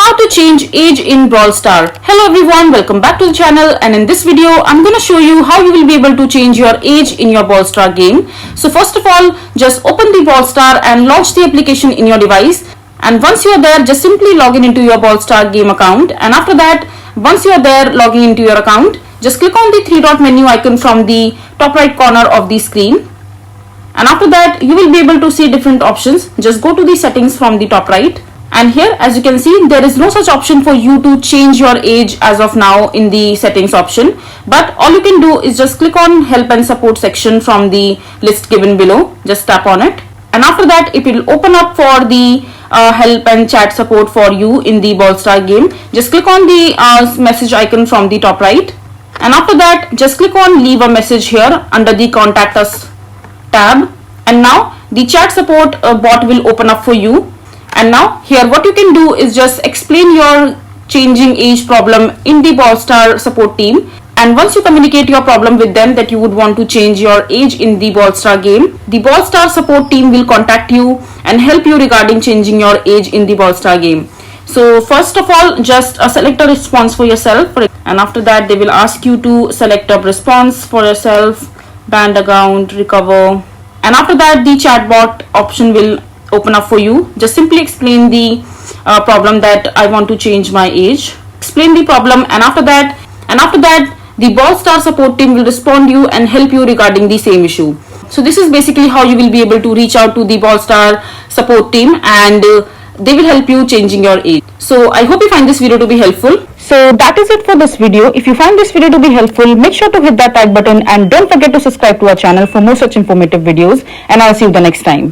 How to change age in Brawl Star. Hello everyone, welcome back to the channel, and in this video I'm going to show you how you will be able to change your age in your Brawl Star game. So first of all, just open the Brawl Star and launch the application in your device, and once you are there, just simply log into your Brawl Star game account. And after that, once you are there logging into your account, just click on the three dot menu icon from the top right corner of the screen, and after that you will be able to see different options. Just go to the settings from the top right, and here as you can see there is no such option for you to change your age as of now in the settings option, but all you can do is just click on help and support section from the list given below. Just tap on it, and after that it will open up for the help and chat support for you in the Brawl Star game. Just click on the message icon from the top right, and after that just click on leave a message here under the contact us tab, and now the chat support bot will open up for you. And now here what you can do is just explain your changing age problem in the Brawl Star support team, and once you communicate your problem with them that you would want to change your age in the Brawl Star game, the Brawl Star support team will contact you and help you regarding changing your age in the Brawl Star game. So first of all, just select a response for yourself, and after that they will ask you to select a response for yourself, banned account, recover, and after that the chatbot option will open up for you. Just simply explain the problem that I want to change my age. Explain the problem, and after that the Brawl Star support team will respond you and help you regarding the same issue. So this is basically how you will be able to reach out to the Brawl Star support team, and they will help you changing your age. So I hope you find this video to be helpful. So that is it for this video. If you find this video to be helpful, make sure to hit that like button and don't forget to subscribe to our channel for more such informative videos, and I'll see you the next time.